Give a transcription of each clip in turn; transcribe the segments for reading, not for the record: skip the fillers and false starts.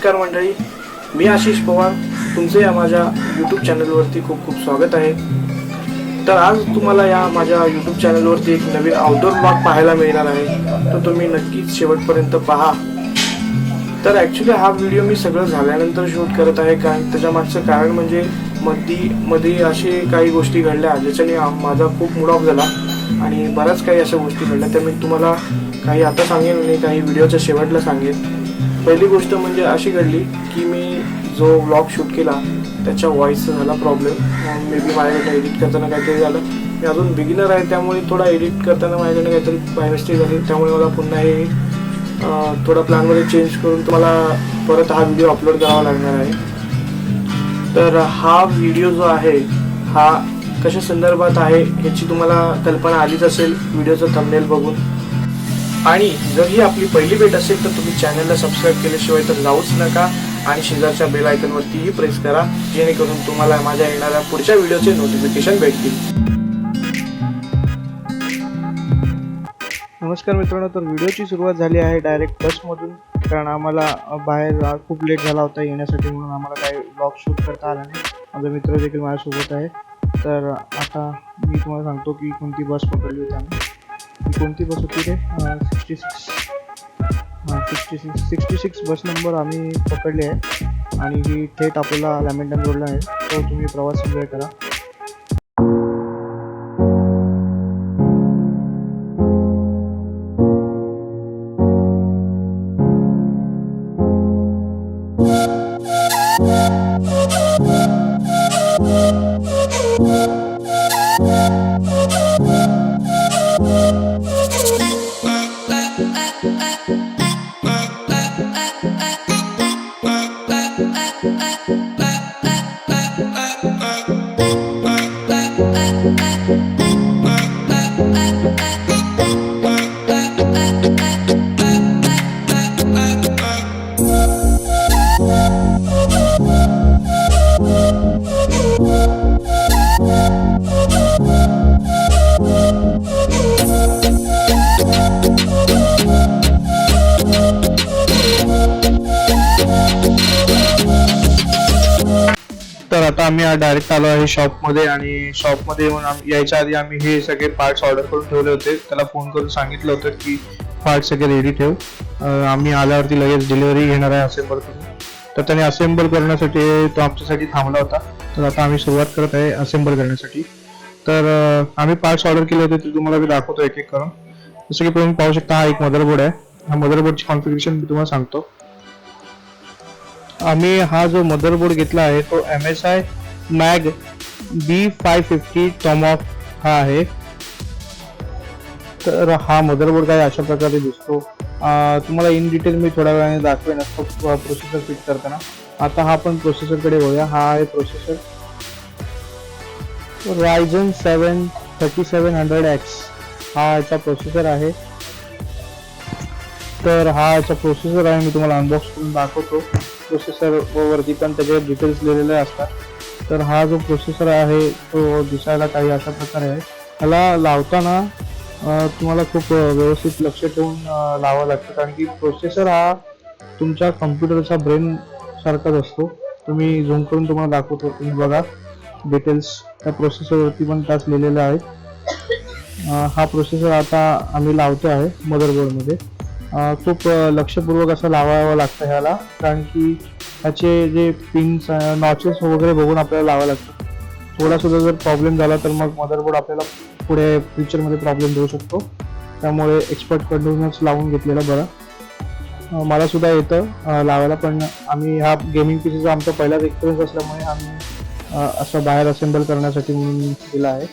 नमस्कार मंडळी, मी आशिष पवार. तुमचे या माझ्या यूट्यूब चॅनलवरती खूप खूप स्वागत आहे. तर आज तुम्हाला या माझ्या यूट्यूब चॅनलवरती एक नवीन आउटडोर ब्लॉग पाहायला मिळणार आहे. तर तुम्ही नक्कीच शेवटपर्यंत पहा. तर ॲक्च्युली हा व्हिडिओ मी सगळं झाल्यानंतर शूट करत आहे. त्याच्या मागचं कारण म्हणजे मध्ये असे काही गोष्टी घडल्या ज्याच्याने माझा खूप मूड ऑफ झाला आणि बऱ्याच काही अशा गोष्टी घडल्या. त्या मी तुम्हाला काही आता सांगेन आणि काही व्हिडिओच्या शेवटला सांगेन. पहिली गोष्ट म्हणजे अशी घडली की मी जो व्लॉग शूट केला त्याच्या व्हॉईसचा झाला प्रॉब्लेम. मे बी माझ्याकडनं एडिट करताना काहीतरी झालं. मी अजून बिगिनर आहे त्यामुळे थोडा एडिट करताना माझ्याकडनं काहीतरी बाय मिस्टेक झाली. त्यामुळे मला पुन्हा हे थोडा प्लॅनमध्ये चेंज करून तुम्हाला परत हा व्हिडिओ अपलोड करावा लागणार आहे. तर हा व्हिडिओ जो आहे हा कशा संदर्भात आहे ह्याची तुम्हाला कल्पना आलीच असेल व्हिडिओचं थंबनेल बघून. आणि जर ही आपली पहिली भेट असेल तर तुम्ही चॅनलला सबस्क्राईब केल्याशिवाय तर जाऊच नका आणि शेजारच्या बेल आयकॉनवरतीही प्रेस करा, जेणेकरून तुम्हाला माझ्या येणाऱ्या पुढच्या व्हिडिओचे नोटिफिकेशन भेटतील. नमस्कार मित्रांनो, तर व्हिडिओची सुरुवात झाली आहे डायरेक्ट बसमधून, कारण आम्हाला बाहेर खूप लेट झाला होता येण्यासाठी, म्हणून आम्हाला काही व्लॉग शूट करता आला नाही. माझा मित्र देखील माझ्यासोबत आहे. तर आता मी तुम्हाला सांगतो की कोणती बस पकडली होती आम्ही. कोणती बस होती रे? 66 बस नंबर आम्ही पकडली आहे आणि ही थेट आपल्याला लॅमेंटन रोडला आहे. तो तुम्ही प्रवास एन्जॉय करा. तर आता आम्ही डायरेक्ट आलो आहे शॉपमध्ये, आणि शॉपमध्ये येऊन यायच्या आधी आम्ही हे सगळे पार्ट्स ऑर्डर करून ठेवले होते. त्याला फोन करून सांगितलं होतं की पार्ट्स सगळे रेडी ठेव, आम्ही आल्यावरती लगेच डिलिव्हरी घेणार आहे असेंबल करून. तर त्याने असेंबल करण्यासाठी तो आमच्यासाठी थांबला होता. तर आता आम्ही सुरुवात करत आहे असेंबल करण्यासाठी. तर आम्ही पार्ट्स ऑर्डर केले होते ते तुम्हाला मी दाखवतो एक एक करून. जसं की तुम्ही पाहू शकता, हा एक मदरबोर्ड आहे. हा मदरबोर्डची कॉन्फिगरेशन मी तुम्हाला सांगतो. आम्ही हा जो मदरबोर्ड घेतला आहे तो MSI मॅग B550 टॉमॉक हा आहे. तर हा मदरबोर्ड काय अशा प्रकारे दिसतो. तुम्हाला इन डिटेल मी थोड्या वेळाने दाखवेन प्रोसेसर फिट करताना. आता हा आपण प्रोसेसरकडे बघूया. हा आहे प्रोसेसर Ryzen 7 3700X हा याचा प्रोसेसर आहे. तर हा याचा प्रोसेसर आहे, मी तुम्हाला अनबॉक्स करून दाखवतो. प्रोसेसर वरती पण त्याचे डिटेल्स लिहिलेले असतात. तर हा जो प्रोसेसर आहे तो दिसायला काही अशा प्रकारे आहे. ह्याला लावताना तुम्हाला खूप व्यवस्थित लक्ष ठेवून लावावं लागतं, कारण की प्रोसेसर हा तुमच्या कम्प्युटरचा ब्रेन सारखाच असतो. तुम्ही झूम करून तुम्हाला दाखवतो, तुम्ही बघा डिटेल्स त्या प्रोसेसरवरती पण त्याच लिहिलेल्या आहेत. हा प्रोसेसर आता आम्ही लावतो आहे मदरबोर्डमध्ये. खूप लक्षपूर्वक असं लावावं लागतं ह्याला, कारण की ह्याचे जे पिन्स नॉचेस वगैरे बघून आपल्याला लावावं लागतं. थोडा सुद्धा जर प्रॉब्लेम झाला तर मग मदरबोर्ड आपल्याला पुढे फ्युचरमध्ये प्रॉब्लेम देऊ शकतो. त्यामुळे एक्सपर्टकडूनच लावून घेतलेलं बरं. मला सुद्धा येतं लावायला, पण आम्ही हा गेमिंग पीसीचा आमचा पहिलाच एक्सपिरियन्स असल्यामुळे आम्ही असं बाहेर असेंबल करण्यासाठी म्हणून दिला आहे.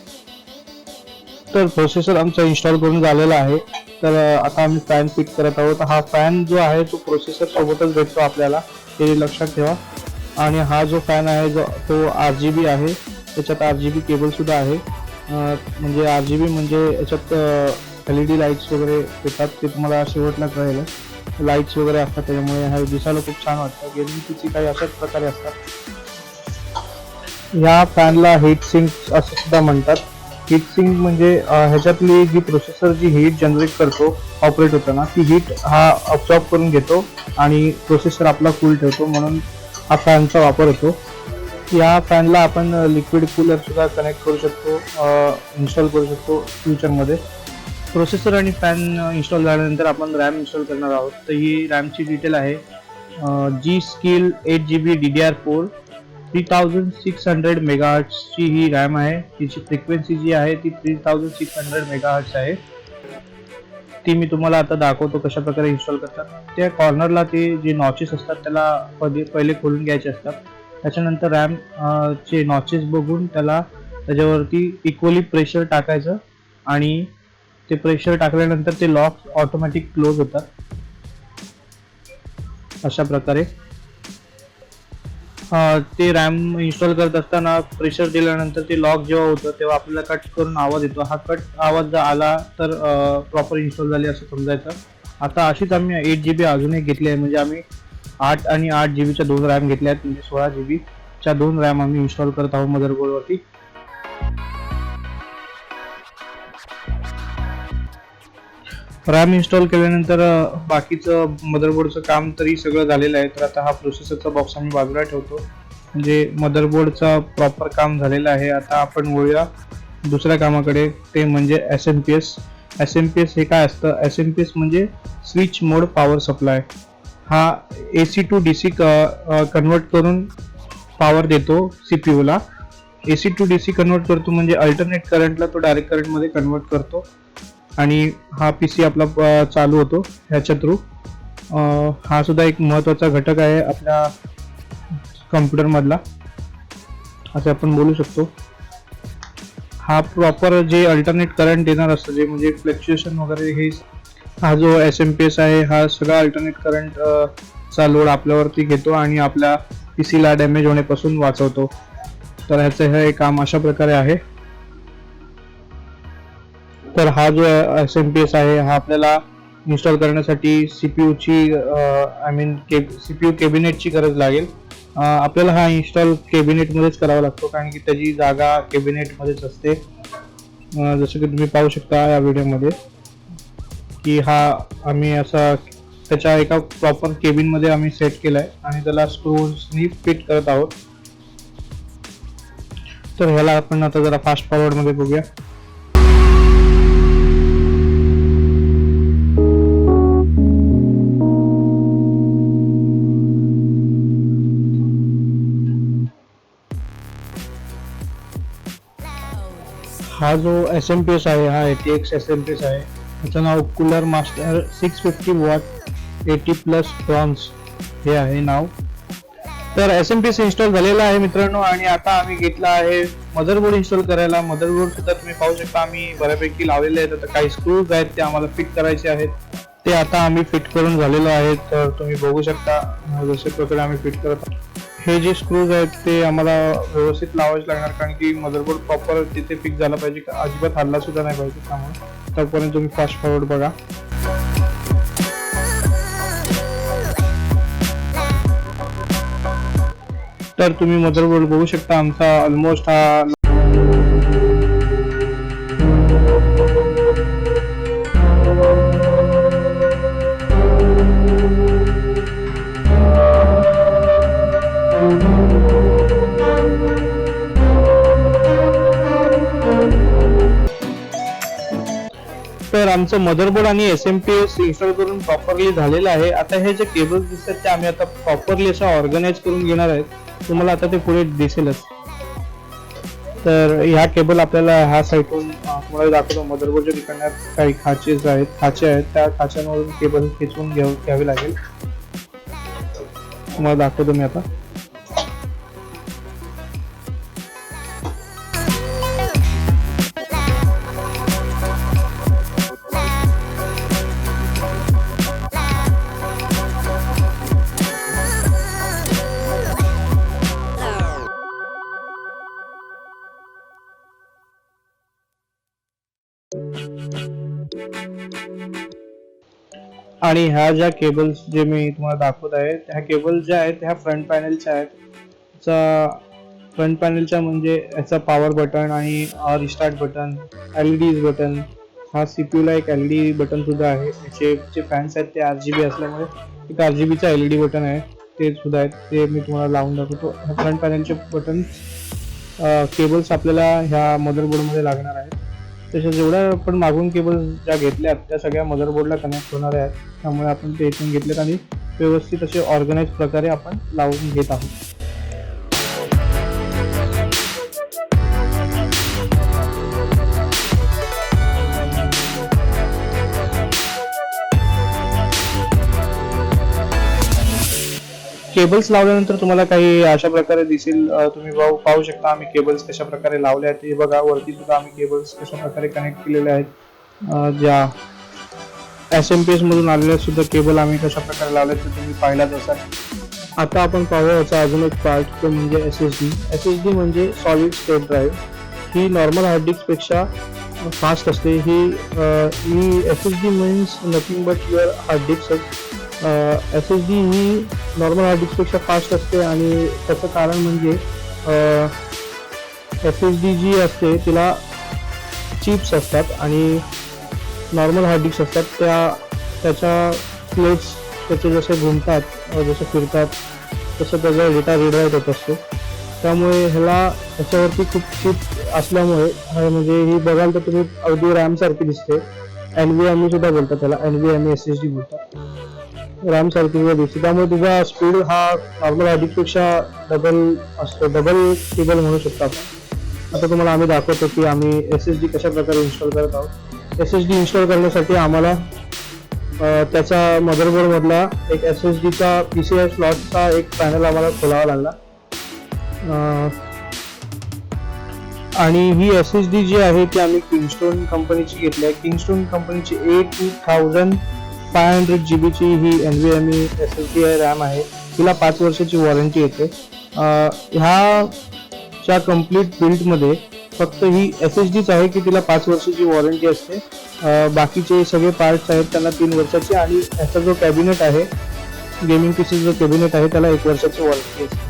तर प्रोसेसर आमचा इन्स्टॉल करून झालेला आहे. तर आता आम्ही फॅन फिट करत आहोत. हा फॅन जो आहे तो प्रोसेसर सोबतच भेटतो आपल्याला, हे लक्षात ठेवा. आणि हा जो फॅन आहे तो RGB आहे. त्याच्यात RGB केबल सुद्धा आहे. म्हणजे RGB म्हणजे याच्यात LED लाईट्स वगैरे येतात, ते तुम्हाला शेवटला कळेल. लाईट्स वगैरे असतात, त्याच्यामुळे हा दिसायला खूप छान वाटतं. गेमिंग पीसी काही अशाच प्रकारे असतात. या फॅनला हीट सिंक असं सुद्धा म्हणतात. हीट सिंक म्हणजे ह्याच्यातली जी प्रोसेसर जी हीट जनरेट करतो ऑपरेट होताना, ती हीट हा अब्सॉर्ब करून घेतो आणि प्रोसेसर आपला कूल ठेवतो, म्हणून हा फॅनचा वापर होतो. या फॅनला आपण लिक्विड कूलर सुद्धा कनेक्ट करू शकतो, इन्स्टॉल करू शकतो फ्युचरमध्ये. प्रोसेसर आणि फॅन इन्स्टॉल झाल्यानंतर आपण रॅम इन्स्टॉल करणार आहोत. तर ही रॅमची डिटेल आहे G.Skill 8GB DDR4 3600 मेगाहर्ट्जची ही रॅम आहे. तिची फ्रिक्वेन्सी जी आहे ती 3600 मेगाहर्ट्ज आहे. ती मी तुम्हाला आता दाखवतो कशा प्रकारे इन्स्टॉल करतात. त्या कॉर्नरला ते जे नॉचेस असतात त्याला पहिले खोलून घ्यायचे असतात. त्याच्यानंतर रॅम चे नॉचेस बघून त्याच्यावरती इक्वली प्रेशर टाकायचं आणि ते प्रेशर टाकल्यानंतर ते लॉक ऑटोमॅटिक क्लोज होतात. अशा प्रकारे ते रॅम इन्स्टॉल करत असताना प्रेशर दिल्यानंतर ते लॉक जेव्हा होतं तेव्हा आपल्याला कट करून आवाज येतो. हा कट आवाज जर आला तर प्रॉपर इन्स्टॉल झाली असं समजायचं. आता अशीच आम्ही 8GB अजून एक घेतली आहे, म्हणजे आम्ही 8 आणि 8GBच्या 2 रॅम घेतल्या आहेत, म्हणजे 16GBच्या 2 रॅम आम्ही इन्स्टॉल करत आहोत मदरबोर्डवरती. रॅम इन्स्टॉल केल्यानंतर बाकीचं मदरबोर्डचं काम तरी सगळं झालेलं आहे. तर आता हा प्रोसेसरचा बॉक्स आम्ही बाजूला ठेवतो, म्हणजे मदरबोर्डचा प्रॉपर काम झालेलं आहे. आता आपण वळूया दुसऱ्या कामाकडे, ते म्हणजे SMPS. SMPS हे काय असतं? SMPS म्हणजे स्विच मोड पॉवर सप्लाय. हा AC टू DC कन्वर्ट करून पॉवर देतो CPU ला. AC टू DC कन्वर्ट करतो म्हणजे अल्टरनेट करंटला तो डायरेक्ट करंटमध्ये कन्वर्ट करतो आणि हा PC आपला चालू होतो ह्याच्या थ्रू. हा सुद्धा एक महत्त्वाचा घटक आहे आपल्या कम्प्युटर मधला, असं आपण बोलू शकतो. हा प्रॉपर जे अल्टरनेट करंट देणार असतं, जे म्हणजे फ्लक्च्युएशन वगैरे, हे हा जो SMPS आहे हा सगळा अल्टरनेट करंट चा लोड आपल्यावरती घेतो आणि आपल्या PC ला डॅमेज होण्यापासून वाचवतो. तर ह्याचं हे काम अशा प्रकारे आहे. तर हा जो SMPS आहे हा आपल्याला इन्स्टॉल करण्यासाठी CPU ची CPU कॅबिनेटची गरज लागेल. आपल्याला हा इन्स्टॉल कॅबिनेटमध्येच करावा लागतो, कारण की त्याची जागा कॅबिनेटमध्येच असते. जसं की तुम्ही पाहू शकता या व्हिडिओमध्ये की हा आम्ही असा त्याच्या एका प्रॉपर केबिनमध्ये आम्ही सेट केलाय आणि त्याला स्क्रूजनी फिट करत आहोत. तर ह्याला आपण आता जरा फास्ट फॉरवर्ड मध्ये बघूया. हा जो SMPS आहे हा ATX SMPS आहे. त्याचं नाव कूलर मास्टर 650 वॉट 80+ ब्रॉन्झ हे आहे नाव. तर SMPS इन्स्टॉल झालेला आहे मित्रांनो, आणि आता आम्ही घेतला आहे मदरबोर्ड इन्स्टॉल करायला. मदरबोर्ड सुद्धा तुम्ही पाहू शकता आम्ही बऱ्यापैकी लावलेले आहेत. आता काही स्क्रूज आहेत ते आम्हाला फिट करायचे आहेत, ते आता आम्ही फिट करून झालेलो आहे. तर तुम्ही बघू शकता जशा प्रकारे आम्ही फिट करत आहोत. हे जे स्क्रूज आहेत ते आम्हाला व्यवस्थित लावायचे लागणार, कारण की मदरबोर्ड प्रॉपर तिथे फिक्स झाला पाहिजे, अजिबात हल्ला सुद्धा नाही पाहिजे. त्यामुळे तोपर्यंत तुम्ही फास्ट फॉरवर्ड बघा. तर तुम्ही मदरबोर्ड बघू शकता आमचा ऑलमोस्ट हा तर आमचं मदरबोर्ड आणि SMPS इन्स्टॉल करून प्रॉपरली झालेलं आहे. आता हे जे केबल्स दिसतात ते आम्ही आता प्रॉपरली असं ऑर्गनाइज करून घेणार आहेत. तुम्हाला आता ते पुढे दिसेलच. तर ह्या केबल आपल्याला ह्या साईडून तुम्हाला दाखवतो. मदरबोर्डच्या ठिकाणी काही खाचे आहेत, त्या खाच्यांवरून केबल खेचून घ्यावी लागेल. तुम्हाला दाखवतो मी आता. आणि ह्या ज्या केबल्स जे मी तुम्हाला दाखवत आहे, ह्या केबल्स ज्या आहेत ह्या फ्रंट पॅनलच्या आहेत. फ्रंट पॅनलच्या म्हणजे याचा पॉवर बटन आणि रिस्टार्ट बटन, LED बटन, हा CPU ला एक LED बटन सुद्धा आहे. याचे जे फॅन्स आहेत ते RGB असल्यामुळे एक RGBचा LED बटन आहे, ते सुद्धा आहेत, ते मी तुम्हाला लावून दाखवतो. फ्रंट पॅनलचे बटन केबल्स आपल्याला ह्या मदरबोर्डमध्ये लागणार आहेत. तशा जेवढ्या आपण मागून केबल्स ज्या घेतल्यात त्या सगळ्या मदरबोर्डला कनेक्ट होणार आहेत. त्यामुळे आपण ते इथून घेतलेत आणि व्यवस्थित असे ऑर्गनाइज प्रकारे आपण लावून घेत आहोत. केबल्स लावल्यानंतर तुम्हाला काही अशा प्रकारे दिसेल. तुम्ही पाहू शकता आम्ही केबल्स कशा प्रकारे लावले आहेत. हे बघा, वरती सुद्धा आम्ही केबल्स कशा प्रकारे कनेक्ट केलेले आहेत. ज्या SMPS मधून आलेल्या सुद्धा केबल आम्ही कशा प्रकारे लावले ते तुम्ही पाहिलाच असाल. आता आपण पाहूया याचा अजून एक पार्ट, तो म्हणजे SSD म्हणजे सॉलिड स्टेट ड्राईव्ह. ही नॉर्मल हार्ड डिस्क पेक्षा फास्ट असते. ही SSD means nothing but your hard disk. SSD ही नॉर्मल हार्ड डिस्कपेक्षा फास्ट असते आणि त्याचं कारण म्हणजे SSD जी असते तिला चिप्स असतात आणि नॉर्मल हार्ड डिस्क असतात त्याच्या प्लेट्स त्याचे जसे घुमतात, जसे फिरतात तसं त्याचा डेटा रीड राईट होत असतो. त्यामुळे ह्याच्यावरती खूप चिप असल्यामुळे म्हणजे ही बघाल तर तुम्ही अगदी रॅम सारखी दिसते. NVMe सुद्धा बोलतात त्याला, NVMe SSD बोलतात. रॅम सारखी दिसते. त्यामुळे तुझा स्पीड हा नॉर्मल हार्ड डिस्कपेक्षा डबल असतो, डबल केबल म्हणू शकतो आपण. आता तुम्हाला आम्ही दाखवतो की आम्ही SSD कशा प्रकारे इन्स्टॉल करत आहोत. SSD इन्स्टॉल करण्यासाठी आम्हाला त्याचा मदरबोर्ड मधला एक SSDचा PCI स्लॉटचा एक पॅनल आम्हाला खोलावा लागला. आणि ही SSD जी आहे ती आम्ही किंगस्टोन कंपनीची घेतली आहे. किंगस्टोन कंपनीची 8500 GB ची ही NVMe SSD रॅम आहे. तिला 5 वर्षाची वॉरंटी येते. ह्याच्या कम्प्लीट बिल्डमध्ये फक्त ही SSDच आहे की तिला 5 वर्षाची वॉरंटी असते. बाकीचे सगळे पार्ट्स आहेत त्यांना 3 वर्षाची आणि याचा जो कॅबिनेट आहे, गेमिंग पीसी जो कॅबिनेट आहे त्याला 1 वर्षाची वॉरंटी असते.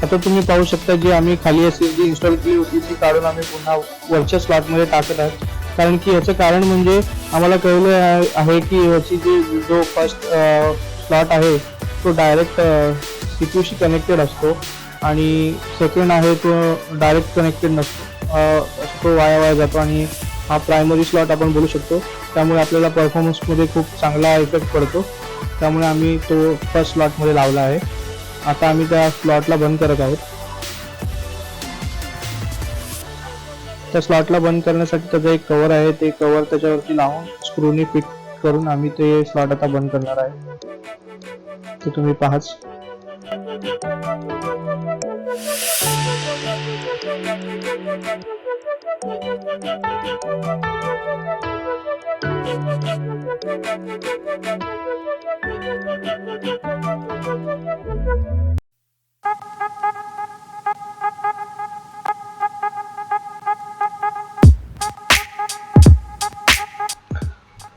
आता तुम्ही पाहू शकता जी आम्ही खाली SSD इन्स्टॉल केली होती ती काढून आम्ही पुन्हा वरच्या स्लॉटमध्ये टाकत आहोत. कारण की याचं कारण म्हणजे आम्हाला कळलं आहे की याची जो फर्स्ट स्लॉट आहे तो डायरेक्ट CPU शी कनेक्टेड असतो आणि सेकंड आहे तो डायरेक्ट कनेक्टेड नसतो. तो वाया जातो आणि हा प्रायमरी स्लॉट आपण बोलू शकतो. त्यामुळे आपल्याला परफॉर्मन्समध्ये खूप चांगला इफेक्ट पडतो. त्यामुळे आम्ही तो फर्स्ट स्लॉटमध्ये लावला आहे. आता आम्ही त्या स्लॉटला बंद करत आहोत. त्या स्लॉटला बंद करण्यासाठी त्याचं एक कव्हर आहे, ते कव्हर त्याच्यावरती लावून स्क्रूनी फिट करून आम्ही ते स्लॉट आता बंद करणार आहे. ते तुम्ही पाहाच.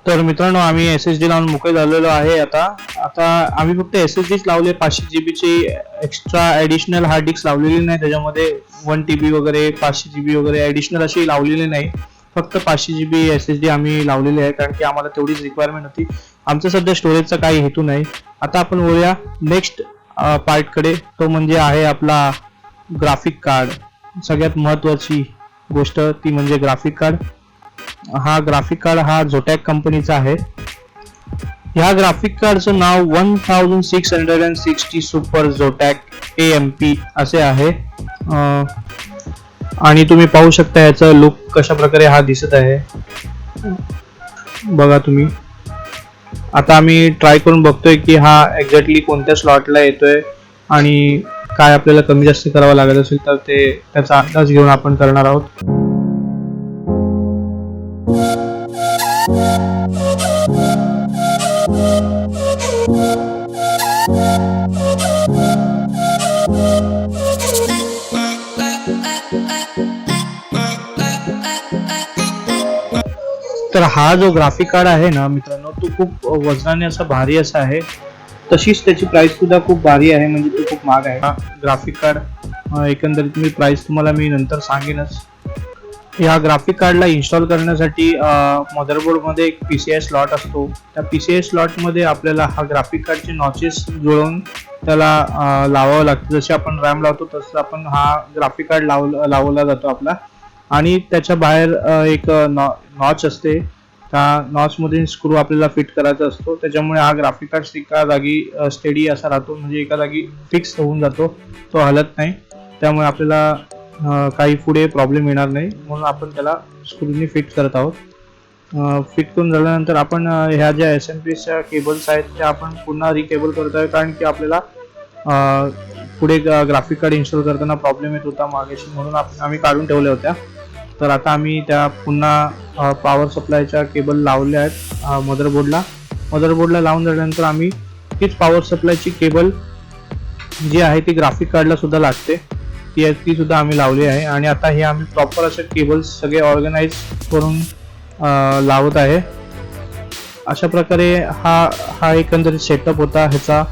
तर मित्रांनो, आम्ही SSD लावून मोकळे झालेलो आहे. आता आम्ही फक्त SSD लावले, 500 GB ची एक्स्ट्रा ॲडिशनल हार्ड डिस्क लावलेली नाही. त्याच्यामध्ये 1 TB वगैरे 500 GB वगैरे ॲडिशनल अशी लावलेली नाही. फक्त 500 GB SSD आम्ही लावलेली आहे कारण की आम्हाला तेवढीच रिक्वायरमेंट होती. आमचा सध्या स्टोरेजचा काही हेतू नाही. आता आपण वळूया नेक्स्ट पार्टकडे, तो म्हणजे आहे आपला ग्राफिक कार्ड. सगळ्यात महत्त्वाची गोष्ट ती म्हणजे ग्राफिक कार्ड. हा ग्राफिक कार्ड हा झोटॅक कंपनीचा आहे. ह्या ग्राफिक कार्डचं नाव 1660 सुपर झोटॅक AMP असे आहे. आणि तुम्ही पाहू शकता याचा लुक कशा प्रकारे हा दिसत आहे, बघा तुम्ही. आता आम्ही ट्राय करून बघतोय की हा एक्झॅक्टली कोणत्या स्लॉटला येतोय आणि काय आपल्याला कमी जास्त करावं लागत असेल तर त्याचा अंदाज घेऊन आपण करणार आहोत. तर हा जो ग्राफिक कार्ड आहे ना मित्रांनो, तो खूप वजनाने असा भारी असा आहे. तशीच त्याची प्राइस सुद्धा खूप भारी आहे, म्हणजे ते खूप महाग आहे. ग्राफिक कार्ड एकंदरीत मी प्राइस तुम्हाला मी नंतर सांगेनच. या ग्राफिक कार्डला इन्स्टॉल करण्यासाठी मदरबोर्डमध्ये एक PCI स्लॉट असतो. त्या PCI स्लॉटमध्ये आपल्याला हा ग्राफिक कार्डचे नॉचेस जुळवून त्याला लावावं लागतं. जसे आपण रॅम लावतो तसं आपण हा ग्राफिक कार्ड लावला जातो आपला. आणि त्याच्या बाहेर एक नॉच असते. त्या नॉचमध्ये स्क्रू आपल्याला फिट करायचा असतो. त्याच्यामुळे हा ग्राफिक कार्ड एका जागी स्टेडी असा राहतो, म्हणजे एका जागी फिक्स होऊन जातो, तो हलत नाही. त्यामुळे आपल्याला काही पुढे प्रॉब्लेम येणार नाही, म्हणून आपण त्याला स्क्रूनी फिट करत आहोत. फिट करून झाल्यानंतर आपण ह्या ज्या SMPSच्या केबल्स आहेत त्या आपण पुन्हा रिकेबल करत आहे, कारण की आपल्याला पुढे ग्राफिक कार्ड इन्स्टॉल करताना प्रॉब्लेम येत होता मागेशी, म्हणून आम्ही काढून ठेवल्या होत्या. तर आता आम्ही त्या पुन्हा पॉवर सप्लायच्या केबल लावल्या आहेत मदरबोर्डला लावून झाल्यानंतर आम्ही तीच पॉवर सप्लायची केबल जी आहे ती ग्राफिक कार्डला सुद्धा लागते, ती सुद्धा आम्ही लावली आहे. आणि आता हे आम्ही प्रॉपर असे केबल्स सगळे ऑर्गनाइज करून लावत आहे. अशा प्रकारे हा एकंदरीत सेटअप होता ह्याचा.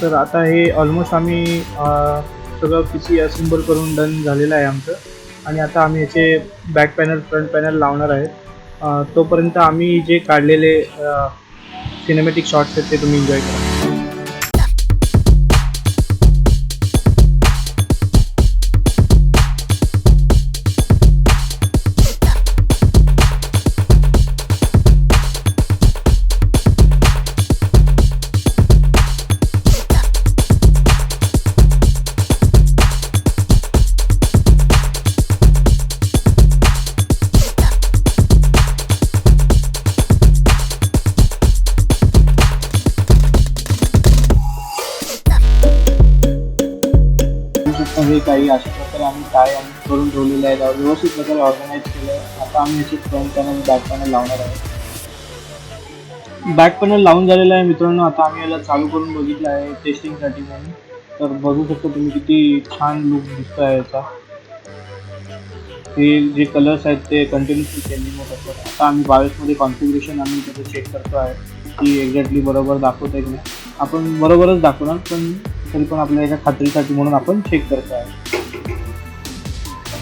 तर आता हे ऑलमोस्ट आम्ही सगळं PC असेंबल करून डन झालेलं आहे आमचं. आणि आता आम्ही याचे बॅक पॅनल फ्रंट पॅनल लावणार आहे. तोपर्यंत आम्ही जे काढलेले सिनेमॅटिक शॉट्स आहेत ते तुम्ही एन्जॉय करा. हे काही अशा प्रकारे आम्ही काय करून ठेवलेले आहेत, व्यवस्थित प्रकारे ऑर्गनाईज केलं आहे. आता आम्ही याचे फ्रंट पॅनल बॅक पॅनल लावणार आहे. बॅक पॅनल लावून झालेलं आहे मित्रांनो. आता आम्ही याला चालू करून बघितलं आहे टेस्टिंगसाठी म्हणून. तर बघू शकता तुम्ही किती छान लुक दिसतो आहे याचा. हे जे कलर्स आहेत ते कंटिन्युअसली चेंजिंग होत असतात. आता आम्ही BIOSमध्ये कॉन्फिगरेशन आम्ही त्याचं चेक करतो आहे की एक्झॅक्टली बरोबर दाखवत आहे की नाही. आपण बरोबरच दाखवणार, पण तरी पण आपल्या याच्या खात्रीसाठी म्हणून आपण चेक करतो आहे.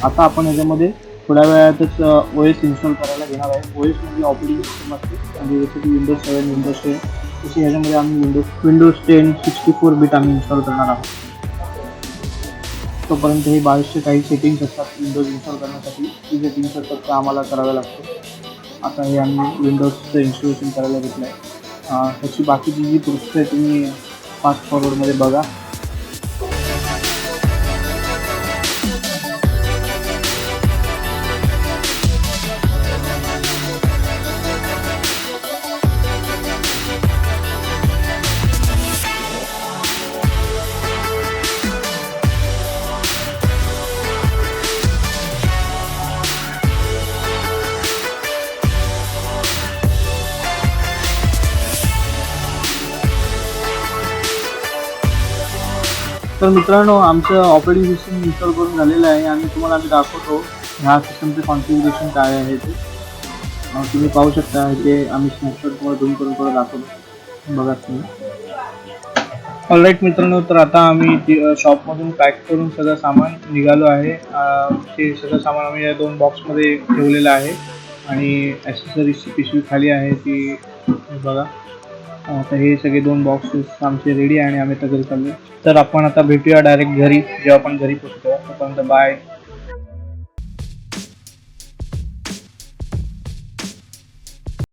आता आपण याच्यामध्ये थोड्या वेळातच OS इन्स्टॉल करायला घेणार आहे. OS म्हणजे ऑपरेटिंग सिस्टम असते, म्हणजे जसं की Windows 7, Windows 10, तशी ह्याच्यामध्ये आम्ही Windows 10 64 बिट आम्ही इन्स्टॉल करणार आहोत. तोपर्यंत हे BIOSचे काही सेटिंग्स असतात विंडोज इन्स्टॉल करण्यासाठी, ती सेटिंग्स असतात त्या आम्हाला कराव्या लागतात. आता हे आम्ही विंडोजचं इन्स्टॉलेशन करायला घेतलं आहे. त्याची बाकीची जी प्रोसेस आहे तुम्ही फास्ट फॉरवर्डमध्ये बघा. तर मित्रांनो, आमचं ऑपरेटिंग सिस्टम इन्स्टॉल करून झालेलं आहे आणि तुम्हाला आम्ही दाखवतो ह्या सिस्टमचे कॉन्फिगरेशन काय आहे ते. तुम्ही पाहू शकता ते आम्ही स्नॅपशॉट तुम्हाला झूम करून थोडं दाखवतो, बघा तुम्ही. ऑलराईट मित्रांनो, तर आता आम्ही शॉपमधून पॅक करून सगळं सामान निघालो आहे. ते सगळं सामान आम्ही या 2 बॉक्समध्ये ठेवलेलं आहे आणि ॲक्सेसरीजची पिशवी खाली आहे ती बघा. आता हे सगळे 2 बॉक्सेस आमचे रेडी आहे आणि आम्ही आता घरी चाललो. तर आपण आता भेटूया डायरेक्ट घरी, जेव्हा आपण घरी पोहोचतो. तोपर्यंत बाय.